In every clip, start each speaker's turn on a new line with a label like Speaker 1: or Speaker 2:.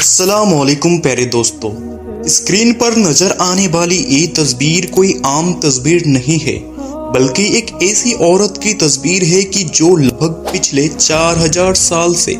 Speaker 1: अस्सलाम वालेकुम प्यारे दोस्तों। स्क्रीन पर नजर आने वाली ये तस्वीर कोई आम तस्वीर नहीं है, बल्कि एक ऐसी औरत की तस्वीर है कि जो लगभग पिछले 4000 साल से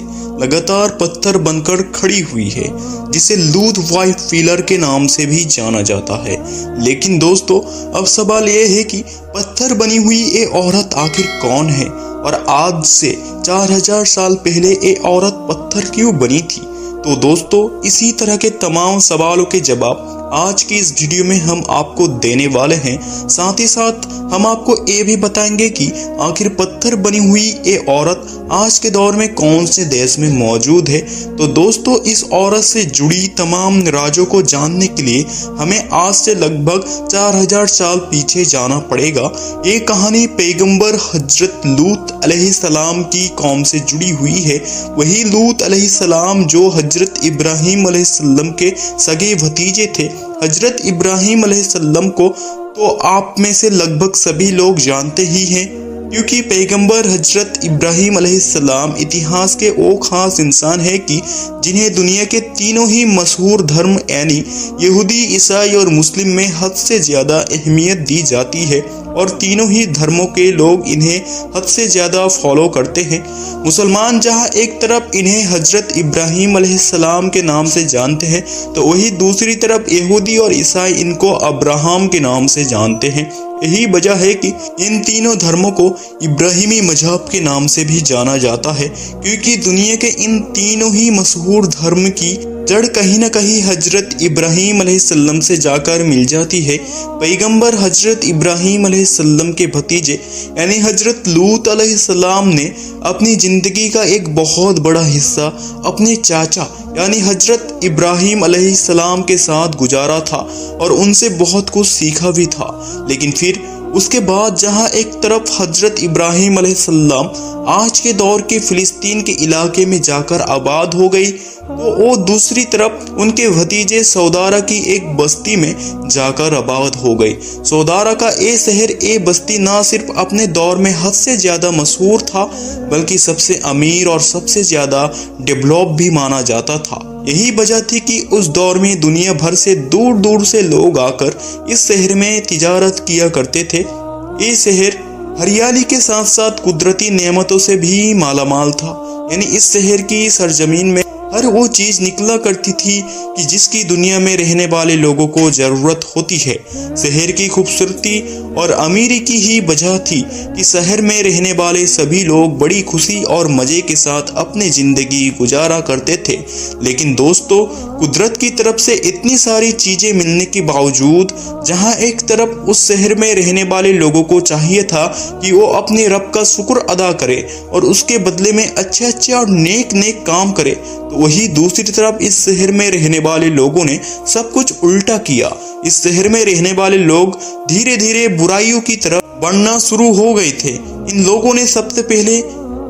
Speaker 1: लगातार पत्थर बनकर खड़ी हुई है, जिसे लूथ वाइफ फिलर के नाम से भी जाना जाता है। लेकिन दोस्तों, अब सवाल ये है कि पत्थर बनी हुई ये औरत आखिर कौन है और आज से 4000 साल पहले ये औरत पत्थर क्यों बनी थी। तो दोस्तों, इसी तरह के तमाम सवालों के जवाब आज की इस वीडियो में हम आपको देने वाले हैं। साथ ही साथ हम आपको ये भी बताएंगे कि आखिर पत्थर बनी हुई ये औरत आज के दौर में कौन से देश में मौजूद है। तो दोस्तों, इस औरत से जुड़ी तमाम राजों को जानने के लिए हमें आज से लगभग 4000 साल पीछे जाना पड़ेगा। ये कहानी पैगंबर हजरत लूत अलैहिस्सलाम की कौम से जुड़ी हुई है। वही लूत अलैहिस्सलाम जो हजरत इब्राहिम अलैहिस्सलाम के सगे भतीजे थे। हजरत इब्राहिम अलैहिस्सलाम को तो आप में से लगभग सभी लोग जानते ही हैं, क्योंकि पैगंबर हजरत इब्राहिम अलैहिस्सलाम इतिहास के वो खास इंसान है कि जिन्हें दुनिया के तीनों ही मशहूर धर्म यानी यहूदी, ईसाई और मुस्लिम में हद से ज्यादा अहमियत दी जाती है और तीनों ही धर्मों के लोग इन्हें हद से ज्यादा फॉलो करते हैं। मुसलमान जहां एक तरफ इन्हें हजरत इब्राहिम अलैहिस्सलाम के नाम से जानते हैं, तो वही दूसरी तरफ यहूदी और ईसाई इनको अब्राहम के नाम से जानते हैं। यही वजह है कि इन तीनों धर्मों को इब्राहिमी मजहब के नाम से भी जाना जाता है, क्योंकि दुनिया के इन तीनों ही मशहूर धर्म की जड़ कहीं न कहीं हजरत इब्राहिम अलैहिस्सलाम से जाकर मिल जाती है। पैगंबर हजरत इब्राहिम अलैहिस्सलाम के भतीजे यानी हजरत लूत अलैहिस्सलाम ने अपनी जिंदगी का एक बहुत बड़ा हिस्सा अपने चाचा यानी हजरत इब्राहिम अलैहिस्सलाम के साथ गुजारा था और उनसे बहुत कुछ सीखा भी था। लेकिन फिर उसके बाद जहां एक तरफ हजरत इब्राहिम अलैहिस्सलाम आज के दौर के फिलिस्तीन के इलाके में जाकर आबाद हो गई, तो वो दूसरी तरफ उनके भतीजे सौदारा की एक बस्ती में जाकर आबाद हो गई। सौदारा का ये शहर, ये बस्ती ना सिर्फ अपने दौर में हद से ज्यादा मशहूर था, बल्कि सबसे अमीर और सबसे ज्यादा डेवलप भी माना जाता था। यही वजह थी कि उस दौर में दुनिया भर से दूर दूर से लोग आकर इस शहर में तिजारत किया करते थे। ये शहर हरियाली के साथ साथ कुदरती नेमतों से भी मालामाल था, यानी इस शहर की सरजमीन में हर वो चीज निकला करती थी कि जिसकी दुनिया में रहने वाले लोगों को जरूरत होती है। शहर की खूबसूरती और अमीरी की ही वजह थी कि शहर में रहने वाले सभी लोग बड़ी खुशी और मजे के साथ अपनी जिंदगी गुजारा करते थे। लेकिन दोस्तों, कुदरत की तरफ से इतनी सारी चीजें मिलने के बावजूद जहां एक तरफ उस शहर में रहने वाले लोगों को चाहिए था कि वो अपने रब का शुक्र अदा करे और उसके बदले में अच्छे अच्छे और नेक नेक काम करे, तो वही दूसरी तरफ इस शहर में रहने वाले लोगों ने सब कुछ उल्टा किया। इस शहर में रहने वाले लोग धीरे धीरे बुराइयों की तरफ बढ़ना शुरू हो गए थे। इन लोगों ने सबसे पहले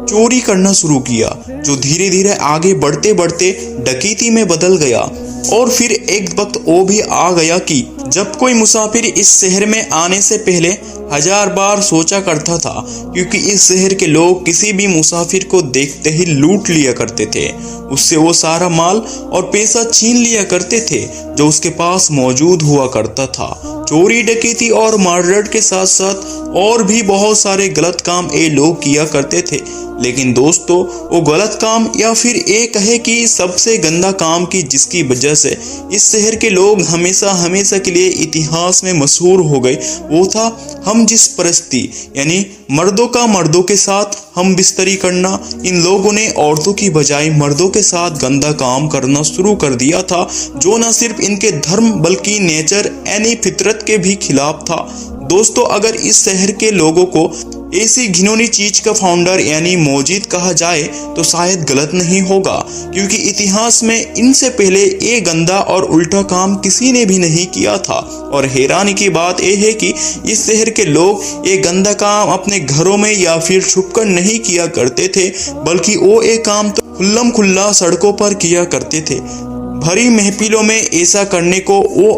Speaker 1: चोरी करना शुरू किया, जो धीरे धीरे आगे बढ़ते बढ़ते डकैती में बदल गया। और फिर एक वक्त वो भी आ गया कि जब कोई मुसाफिर इस शहर में आने से पहले 1000 बार सोचा करता था, क्योंकि इस शहर के लोग किसी भी मुसाफिर को देखते ही लूट लिया करते थे। उससे वो सारा माल और पैसा छीन लिया करते थे जो उसके पास मौजूद हुआ करता था। चोरी, डकैती और मर्डर के साथ साथ और भी बहुत सारे गलत काम ये लोग किया करते थे। लेकिन दोस्तों, वो गलत काम या फिर ये कहे कि सबसे गंदा काम की जिसकी वजह से इस शहर के लोग हमेशा हमेशा के लिए इतिहास में मशहूर हो गए, वो था हम जिस परस्ती यानी मर्दों का मर्दों के साथ हम बिस्तरी करना। इन लोगों ने औरतों की बजाय मर्दों के साथ गंदा काम करना शुरू कर दिया था, जो न सिर्फ इनके धर्म बल्कि नेचर यानी फितरत के भी खिलाफ था। दोस्तों, अगर इस शहर के लोगों को ऐसी घिनौनी चीज का फाउंडर यानी मौजूद कहा जाए तो शायद गलत नहीं होगा, क्योंकि इतिहास में इनसे पहले ये गंदा और उल्टा काम किसी ने भी नहीं किया था। और हैरानी की बात यह है कि इस शहर के लोग ये गंदा काम अपने घरों में या फिर छुपकर नहीं किया करते थे, बल्कि वो ये काम तो खुल्लम खुल्ला सड़कों पर किया करते थे। भरी महफिलों में ऐसा करने को वो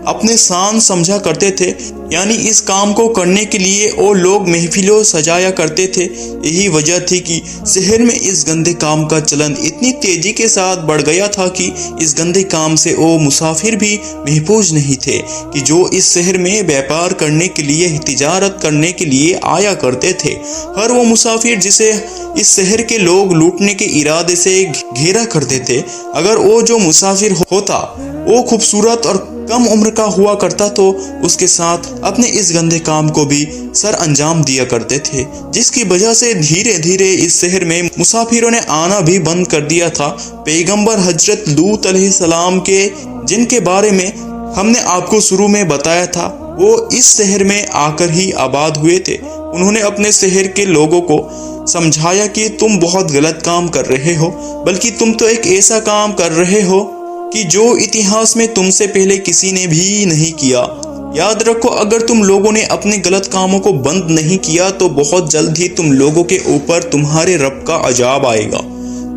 Speaker 1: अपने शान समझा करते थे। یعنی اس کام کو کرنے کے لیے وہ لوگ محفلوں سجایا کرتے تھے۔ یہی وجہ تھی کہ شہر میں اس گندے کام کا چلن اتنی تیزی کے ساتھ بڑھ گیا تھا کہ اس گندے کام سے وہ مسافر بھی محفوظ نہیں تھے کہ جو اس شہر میں بیپار کرنے کے لیے تجارت کرنے کے لیے آیا کرتے تھے۔ ہر وہ مسافر جسے اس شہر کے لوگ لوٹنے کے ارادے سے گھیرا کرتے تھے، اگر وہ جو مسافر ہوتا وہ خوبصورت اور کم عمر کا ہوا کرتا تو اس کے ساتھ اپنے اس گندے کام کو بھی سر انجام دیا کرتے تھے، جس کی وجہ سے دھیرے دھیرے اس شہر میں مسافروں نے آنا بھی بند کر دیا تھا۔ پیغمبر حضرت لوط علیہ السلام کے جن کے بارے میں ہم نے آپ کو شروع میں بتایا تھا، وہ اس شہر میں آ کر ہی آباد ہوئے تھے۔ انہوں نے اپنے شہر کے لوگوں کو سمجھایا کہ تم بہت غلط کام کر رہے ہو، بلکہ تم تو ایک ایسا کام کر رہے ہو کہ جو اتہاس میں تم سے پہلے کسی نے بھی نہیں کیا۔ یاد رکھو، اگر تم لوگوں نے اپنے غلط کاموں کو بند نہیں کیا تو بہت جلد ہی تم لوگوں کے اوپر تمہارے رب کا عذاب آئے گا۔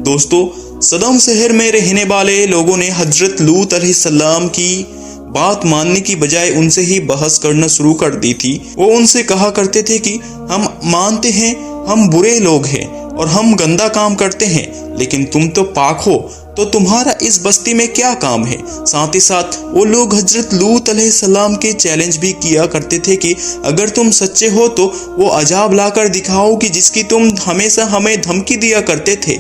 Speaker 1: دوستو، صدم شہر میں رہنے والے لوگوں نے حضرت لوط علیہ السلام کی بات ماننے کی بجائے ان سے ہی بحث کرنا شروع کر دی تھی۔ وہ ان سے کہا کرتے تھے کہ ہم مانتے ہیں ہم برے لوگ ہیں اور ہم گندا کام کرتے ہیں، لیکن تم تو پاک ہو، تو تمہارا اس بستی میں کیا کام ہے؟ ساتھ ہی ساتھ وہ لوگ حضرت لوط علیہ السلام کے چیلنج بھی کیا کرتے تھے کہ اگر تم سچے ہو تو وہ عذاب لا کر دکھاؤ کہ جس کی تم ہمیشہ ہمیں دھمکی دیا کرتے تھے۔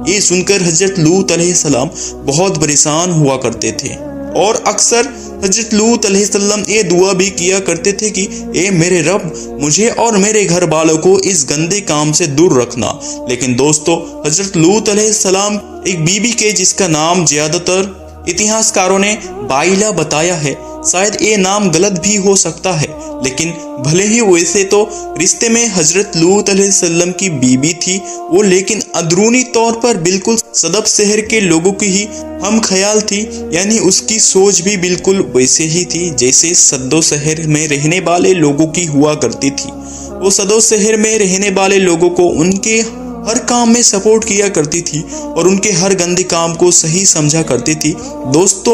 Speaker 1: یہ سن کر حضرت لوط علیہ السلام بہت پریشان ہوا کرتے تھے، اور اکثر حضرت لوط علیہ السلام یہ دعا بھی کیا کرتے تھے کہ اے میرے رب، مجھے اور میرے گھر والوں کو اس گندے کام سے دور رکھنا۔ لیکن دوستو، حضرت لوط علیہ السلام ایک بی بی کے جس کا نام زیادہ تر اتہاسکاروں نے بائلہ بتایا ہے، شاید یہ نام غلط بھی ہو سکتا ہے، لیکن بھلے ہی ویسے تو رشتے میں حضرت لوط علیہ السلام کی بیوی تھی وہ، لیکن اندرونی طور پر بالکل صدب شہر کے لوگوں کی ہی ہم خیال تھی، یعنی اس کی سوچ بھی بالکل ویسے ہی تھی جیسے صدو شہر میں رہنے والے لوگوں کی ہوا کرتی تھی۔ وہ صدو شہر میں رہنے والے لوگوں کو ان کے ہر کام میں سپورٹ کیا کرتی تھی اور ان کے ہر گندے کام کو صحیح سمجھا کرتی تھی۔ دوستو،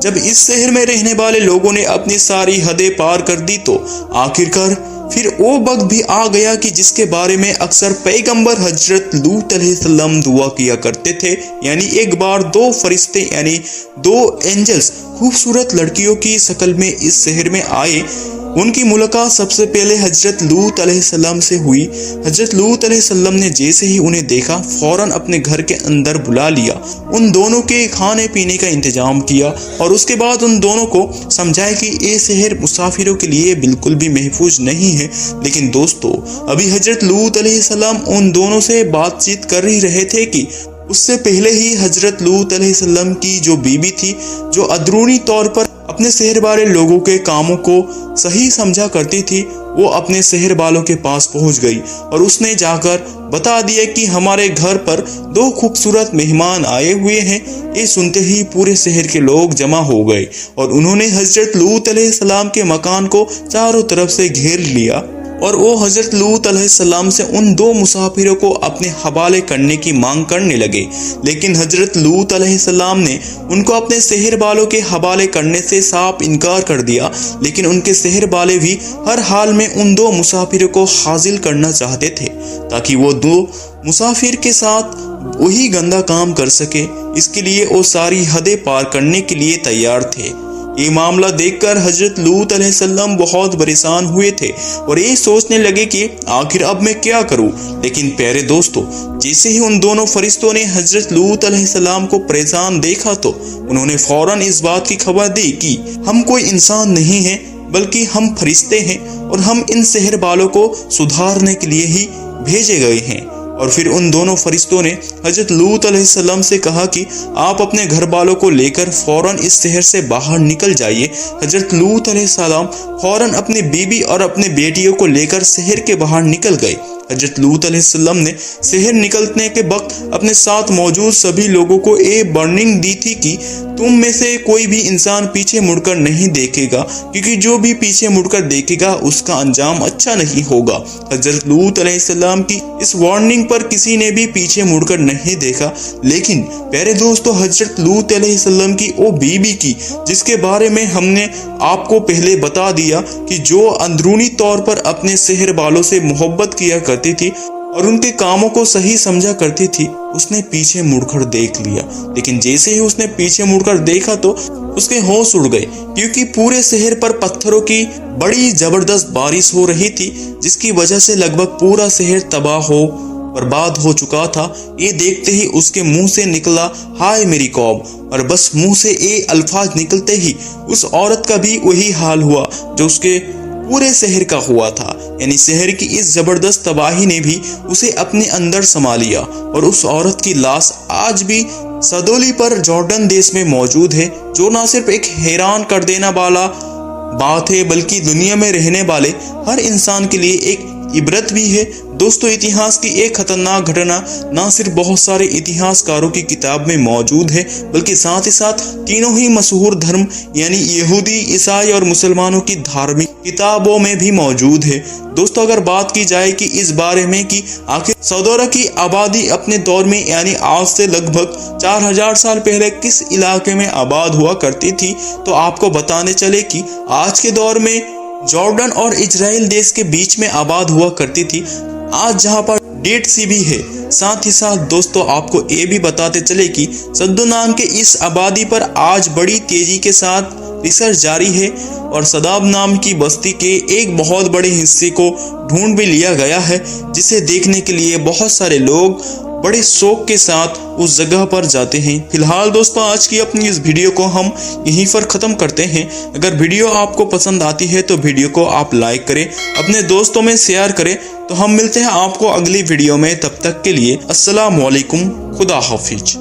Speaker 1: جب اس شہر میں رہنے والے لوگوں نے اپنی ساری حدیں پار کر دی تو آخرکار پھر وہ وقت بھی آ گیا کہ جس کے بارے میں اکثر پیغمبر حضرت لوط علیہ السلام دعا کیا کرتے تھے، یعنی ایک بار دو فرشتے یعنی دو اینجلز خوبصورت لڑکیوں کی شکل میں اس شہر میں آئے۔ ان کی ملاقات سب سے پہلے حضرت لوط علیہ السلام سے ہوئی۔ حضرت لوط علیہ السلام نے جیسے ہی انہیں دیکھا فوراً اپنے گھر کے اندر بلا لیا، ان دونوں کے کھانے پینے کا انتظام کیا اور اس کے بعد ان دونوں کو سمجھایا کہ یہ شہر مسافروں کے لیے بالکل بھی محفوظ نہیں ہے۔ لیکن دوستو، ابھی حضرت لوط علیہ السلام ان دونوں سے بات چیت کر ہی رہے تھے کہ اس سے پہلے ہی حضرت لوط علیہ السلام کی جو بیوی تھی، جو اندرونی طور پر اپنے شہر والے لوگوں کے کاموں کو صحیح سمجھا کرتی تھی، وہ اپنے شہر والوں کے پاس پہنچ گئی اور اس نے جا کر بتا دیا کہ ہمارے گھر پر دو خوبصورت مہمان آئے ہوئے ہیں۔ یہ سنتے ہی پورے شہر کے لوگ جمع ہو گئے اور انہوں نے حضرت لوط علیہ السلام کے مکان کو چاروں طرف سے گھیر لیا، اور وہ حضرت لوط علیہ السلام سے ان دو مسافروں کو اپنے حوالے کرنے کی مانگ کرنے لگے، لیکن حضرت لوط علیہ السلام نے ان کو اپنے شہر والوں کے حوالے کرنے سے صاف انکار کر دیا۔ لیکن ان کے شہر والے بھی ہر حال میں ان دو مسافروں کو حاصل کرنا چاہتے تھے تاکہ وہ دو مسافر کے ساتھ وہی گندا کام کر سکے۔ اس کے لیے وہ ساری حدیں پار کرنے کے لیے تیار تھے۔ یہ معاملہ دیکھ کر حضرت لوط علیہ السلام بہت پریشان ہوئے تھے اور یہ سوچنے لگے کہ آخر اب میں کیا کروں۔ لیکن پیارے دوستو، جیسے ہی ان دونوں فرشتوں نے حضرت لوط علیہ السلام کو پریشان دیکھا تو انہوں نے فوراً اس بات کی خبر دی کہ ہم کوئی انسان نہیں ہیں بلکہ ہم فرشتے ہیں اور ہم ان شہر والوں کو سدھارنے کے لیے ہی بھیجے گئے ہیں۔ اور پھر ان دونوں فرشتوں نے حضرت لوط علیہ السلام سے کہا کہ آپ اپنے گھر والوں کو لے کر فوراً اس شہر سے باہر نکل جائیے۔ حضرت لوط علیہ السلام فوراً اپنی بیوی اور اپنے بیٹیوں کو لے کر شہر کے باہر نکل گئے۔ حضرت لوط علیہ السلام نے شہر نکلنے کے وقت اپنے ساتھ موجود سبھی لوگوں کو یہ وارننگ دی تھی کہ तुम में से कोई भी इंसान पीछे मुड़कर नहीं देखेगा, क्योंकि जो भी पीछे मुड़कर देखेगा उसका अंजाम अच्छा नहीं होगा। हजरत लूत अलैहिस्सलाम की इस वार्निंग पर किसी ने भी पीछे मुड़कर नहीं देखा। लेकिन प्यारे दोस्तों, हजरत लूत अलैहिस्सलाम की वो बीबी की जिसके बारे में हमने आपको पहले बता दिया कि जो अंदरूनी तौर पर अपने शहर वालों से मोहब्बत किया करती थी और उनके कामों को सही समझा करती थी, उसने पीछे मुड़कर देख लिया। लेकिन जैसे ही उसने पीछे मुड़कर देखा तो उसके होश उड़ गए, क्योंकि पूरे शहर पर पत्थरों की बड़ी जबरदस्त बारिश हो रही थी, जिसकी वजह से लगभग पूरा शहर तबाह हो बर्बाद हो चुका था। ये देखते ही उसके मुंह से निकला, हाय मेरी कौम, और बस मुंह से ये अल्फाज निकलते ही उस औरत का भी वही हाल हुआ जो उसके पूरे शहर का हुआ था। यानी शहर की इस जबरदस्त तबाही ने भी उसे अपने अंदर समा लिया, और उस औरत की लाश आज भी सदोली पर जॉर्डन देश में मौजूद है, जो न सिर्फ एक हैरान कर देने वाला बात है, बल्कि दुनिया में रहने वाले हर इंसान के लिए एक इबरत भी है। दोस्तों, इतिहास की एक खतरनाक घटना न सिर्फ बहुत सारे इतिहासकारों की किताब में मौजूद है, बल्कि साथ ही साथ तीनों ही मशहूर धर्म यानी यहूदी, ईसाई और मुसलमानों की धार्मिक किताबों में भी मौजूद है। दोस्तों, अगर बात की जाए कि इस बारे में कि आखिर सौदोरा की आबादी अपने दौर में यानी आज से लगभग 4000 साल पहले किस इलाके में आबाद हुआ करती थी, तो आपको बताने चले कि आज के दौर में जॉर्डन और इजराइल देश के बीच में आबाद हुआ करती थी, आज जहां पर डेड सी भी है। साथ ही साथ दोस्तों, आपको ये भी बताते चले कि सद्दू नाम के इस आबादी पर आज बड़ी तेजी के साथ रिसर्च जारी है, और सदाब नाम की बस्ती के एक बहुत बड़े हिस्से को ढूंढ भी लिया गया है, जिसे देखने के लिए बहुत सारे लोग बड़े शौक के साथ उस जगह पर जाते हैं। फिलहाल दोस्तों, आज की अपनी इस वीडियो को हम यहीं पर ख़त्म करते हैं। अगर वीडियो आपको पसंद आती है तो वीडियो को आप लाइक करें, अपने दोस्तों में शेयर करें। तो हम मिलते हैं आपको अगली वीडियो में, तब तक के लिए अस्सलाम वालेकुम, खुदा हाफिज।